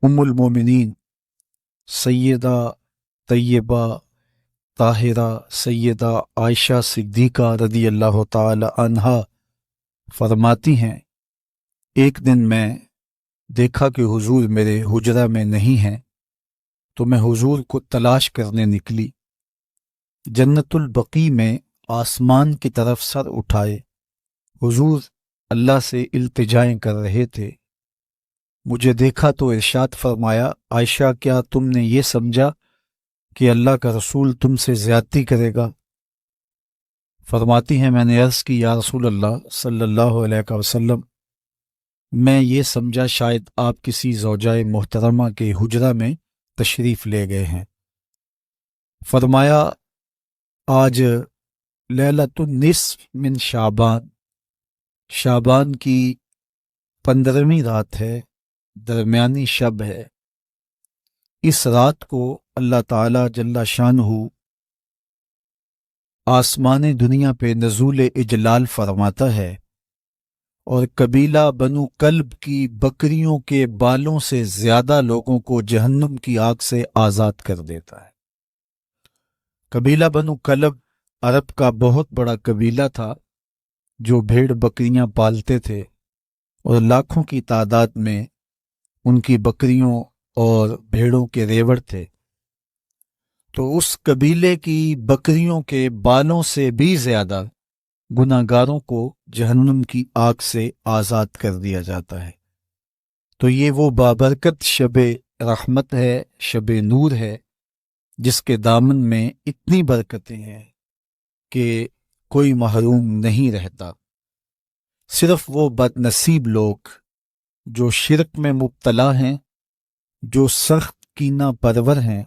ام المومنین سیدہ طیبہ طاہرہ سیدہ عائشہ صدیقہ رضی اللہ تعالی عنہا فرماتی ہیں، ایک دن میں دیکھا کہ حضور میرے حجرہ میں نہیں ہیں، تو میں حضور کو تلاش کرنے نکلی۔ جنت البقیع میں آسمان کی طرف سر اٹھائے حضور اللہ سے التجائیں کر رہے تھے۔ مجھے دیکھا تو ارشاد فرمایا، عائشہ کیا تم نے یہ سمجھا کہ اللہ کا رسول تم سے زیادتی کرے گا؟ فرماتی ہیں میں نے عرض کی، یا رسول اللہ صلی اللہ علیہ وسلم، میں یہ سمجھا شاید آپ کسی زوجہ محترمہ کے حجرہ میں تشریف لے گئے ہیں۔ فرمایا آج لیلۃ النصف من شعبان، شعبان کی 15ویں رات ہے، درمیانی شب ہے۔ اس رات کو اللہ تعالی جل شانہ آسمان دنیا پہ نزول اجلال فرماتا ہے اور قبیلہ بنو کلب کی بکریوں کے بالوں سے زیادہ لوگوں کو جہنم کی آگ سے آزاد کر دیتا ہے۔ قبیلہ بنو کلب عرب کا بہت بڑا قبیلہ تھا جو بھیڑ بکریاں پالتے تھے، اور لاکھوں کی تعداد میں ان کی بکریوں اور بھیڑوں کے ریوڑ تھے۔ تو اس قبیلے کی بکریوں کے بالوں سے بھی زیادہ گناہ گاروں کو جہنم کی آگ سے آزاد کر دیا جاتا ہے۔ تو یہ وہ بابرکت شب رحمت ہے، شب نور ہے، جس کے دامن میں اتنی برکتیں ہیں کہ کوئی محروم نہیں رہتا۔ صرف وہ بد نصیب لوگ جو شرک میں مبتلا ہیں، جو سخت کینہ پرور ہیں،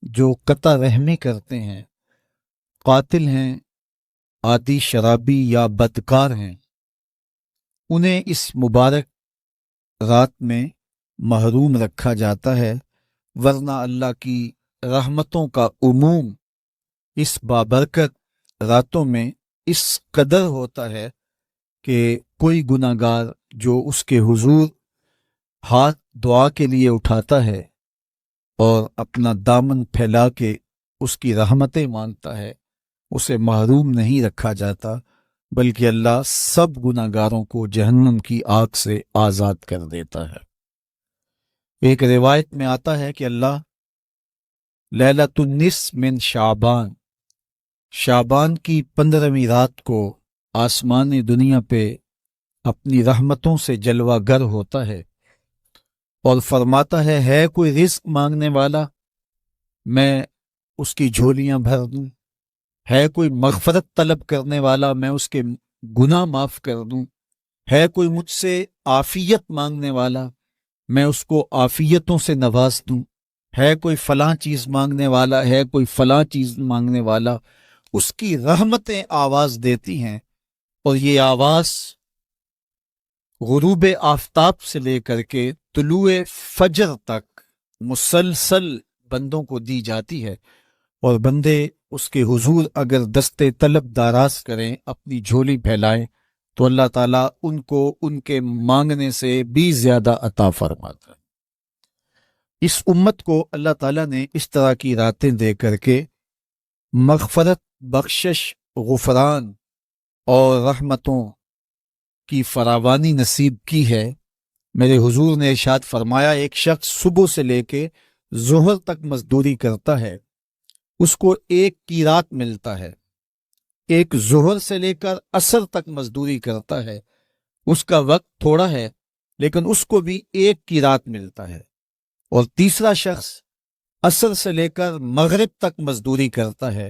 جو قطع رحمی کرتے ہیں، قاتل ہیں، عادی شرابی یا بدکار ہیں، انہیں اس مبارک رات میں محروم رکھا جاتا ہے، ورنہ اللہ کی رحمتوں کا عموم اس بابرکت راتوں میں اس قدر ہوتا ہے کہ کوئی گناہ گار جو اس کے حضور ہاتھ دعا کے لیے اٹھاتا ہے اور اپنا دامن پھیلا کے اس کی رحمتیں مانگتا ہے، اسے محروم نہیں رکھا جاتا، بلکہ اللہ سب گناہ گاروں کو جہنم کی آگ سے آزاد کر دیتا ہے۔ ایک روایت میں آتا ہے کہ اللہ لیلۃ النصف من شعبان، شعبان کی 15ویں رات کو آسمان دنیا پہ اپنی رحمتوں سے جلوہ گر ہوتا ہے اور فرماتا ہے کوئی رزق مانگنے والا، میں اس کی جھولیاں بھر دوں، ہے کوئی مغفرت طلب کرنے والا، میں اس کے گناہ معاف کر دوں، ہے کوئی مجھ سے عافیت مانگنے والا، میں اس کو عافیتوں سے نواز دوں، ہے کوئی فلاں چیز مانگنے والا، ہے کوئی فلاں چیز مانگنے والا، اس کی رحمتیں آواز دیتی ہیں، اور یہ آواز غروب آفتاب سے لے کر کے طلوع فجر تک مسلسل بندوں کو دی جاتی ہے، اور بندے اس کے حضور اگر دستے طلب دراز کریں، اپنی جھولی پھیلائیں، تو اللہ تعالیٰ ان کو ان کے مانگنے سے بھی زیادہ عطا فرماتا ہے۔ اس امت کو اللہ تعالیٰ نے اس طرح کی راتیں دے کر کے مغفرت، بخشش، غفران اور رحمتوں کی فراوانی نصیب کی ہے۔ میرے حضور نے ارشاد فرمایا، ایک شخص صبح سے لے کے ظہر تک مزدوری کرتا ہے، اس کو ایک قیرات ملتا ہے۔ ایک ظہر سے لے کر عصر تک مزدوری کرتا ہے، اس کا وقت تھوڑا ہے لیکن اس کو بھی ایک قیرات ملتا ہے۔ اور تیسرا شخص عصر سے لے کر مغرب تک مزدوری کرتا ہے،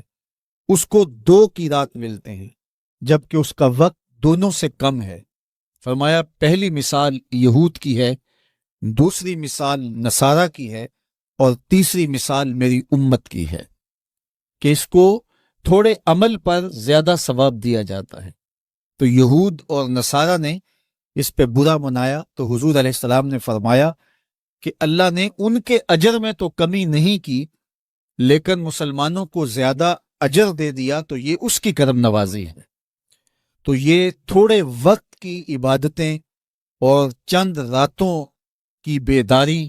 اس کو 2 قیرات ملتے ہیں، جبکہ اس کا وقت دونوں سے کم ہے۔ فرمایا پہلی مثال یہود کی ہے، دوسری مثال نصارہ کی ہے، اور تیسری مثال میری امت کی ہے کہ اس کو تھوڑے عمل پر زیادہ ثواب دیا جاتا ہے۔ تو یہود اور نصارہ نے اس پہ برا منایا، تو حضور علیہ السلام نے فرمایا کہ اللہ نے ان کے اجر میں تو کمی نہیں کی، لیکن مسلمانوں کو زیادہ اجر دے دیا، تو یہ اس کی کرم نوازی ہے۔ تو یہ تھوڑے وقت کی عبادتیں اور چند راتوں کی بیداری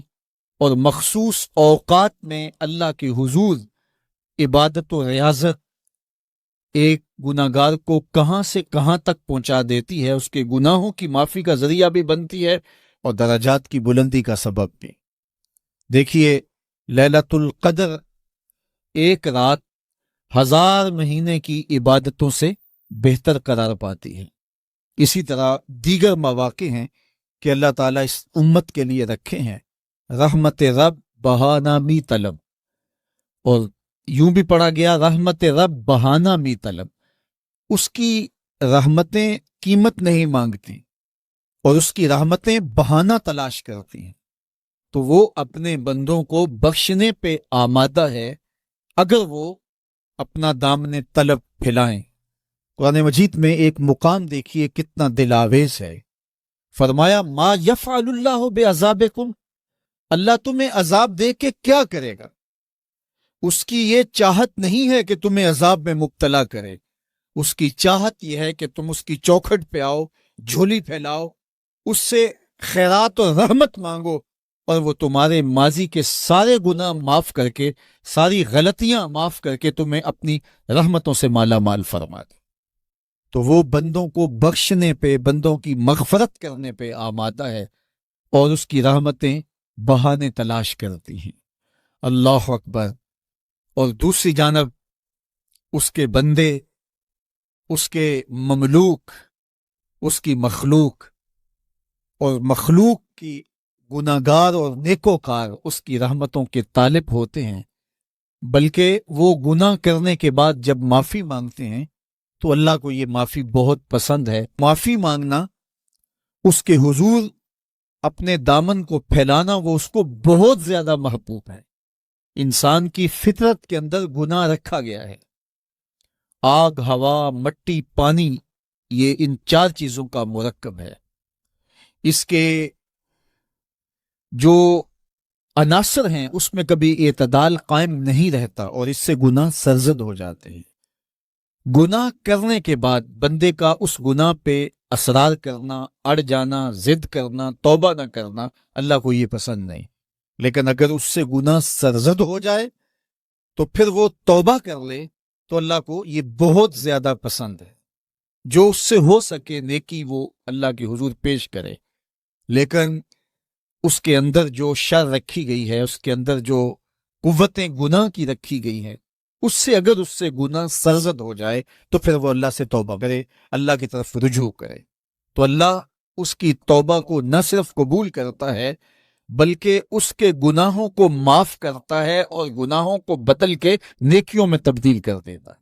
اور مخصوص اوقات میں اللہ کے حضور عبادت و ریاضت ایک گناہگار کو کہاں سے کہاں تک پہنچا دیتی ہے، اس کے گناہوں کی معافی کا ذریعہ بھی بنتی ہے اور درجات کی بلندی کا سبب بھی۔ دیکھیے، لیلۃ القدر ایک رات 1000 مہینے کی عبادتوں سے بہتر قرار پاتی ہے۔ اسی طرح دیگر مواقع ہیں کہ اللہ تعالیٰ اس امت کے لیے رکھے ہیں، رحمت رب بہانہ می طلب، اور یوں بھی پڑھا گیا رحمت رب بہانہ می طلب۔ اس کی رحمتیں قیمت نہیں مانگتی اور اس کی رحمتیں بہانہ تلاش کرتی ہیں، تو وہ اپنے بندوں کو بخشنے پہ آمادہ ہے اگر وہ اپنا دامن طلب پھیلائیں۔ قرآن مجید میں ایک مقام دیکھیے کتنا دل آویز ہے، فرمایا ما یفعل اللہ بعذابکم، اللہ تمہیں عذاب دے کے کیا کرے گا؟ اس کی یہ چاہت نہیں ہے کہ تمہیں عذاب میں مبتلا کرے، اس کی چاہت یہ ہے کہ تم اس کی چوکھٹ پہ آؤ، جھولی پھیلاؤ، اس سے خیرات اور رحمت مانگو، اور وہ تمہارے ماضی کے سارے گناہ معاف کر کے، ساری غلطیاں معاف کر کے تمہیں اپنی رحمتوں سے مالا مال فرما دے۔ تو وہ بندوں کو بخشنے پہ، بندوں کی مغفرت کرنے پہ آمادہ ہے اور اس کی رحمتیں بہانے تلاش کرتی ہیں۔ اللہ اکبر۔ اور دوسری جانب اس کے بندے، اس کے مملوک، اس کی مخلوق، اور مخلوق کی گناہگار اور نیکوکار اس کی رحمتوں کے طالب ہوتے ہیں، بلکہ وہ گناہ کرنے کے بعد جب معافی مانگتے ہیں تو اللہ کو یہ معافی بہت پسند ہے۔ معافی مانگنا، اس کے حضور اپنے دامن کو پھیلانا، وہ اس کو بہت زیادہ محبوب ہے۔ انسان کی فطرت کے اندر گناہ رکھا گیا ہے، آگ، ہوا، مٹی، پانی، یہ ان 4 چیزوں کا مرکب ہے۔ اس کے جو عناصر ہیں اس میں کبھی اعتدال قائم نہیں رہتا اور اس سے گناہ سرزد ہو جاتے ہیں۔ گناہ کرنے کے بعد بندے کا اس گناہ پہ اصرار کرنا، اڑ جانا، ضد کرنا، توبہ نہ کرنا، اللہ کو یہ پسند نہیں۔ لیکن اگر اس سے گناہ سرزد ہو جائے تو پھر وہ توبہ کر لے تو اللہ کو یہ بہت زیادہ پسند ہے۔ جو اس سے ہو سکے نیکی وہ اللہ کے حضور پیش کرے، لیکن اس کے اندر جو شر رکھی گئی ہے، اس کے اندر جو قوتیں گناہ کی رکھی گئی ہیں، اس سے اگر اس سے گناہ سرزد ہو جائے تو پھر وہ اللہ سے توبہ کرے، اللہ کی طرف رجوع کرے، تو اللہ اس کی توبہ کو نہ صرف قبول کرتا ہے بلکہ اس کے گناہوں کو معاف کرتا ہے اور گناہوں کو بدل کے نیکیوں میں تبدیل کر دیتا ہے۔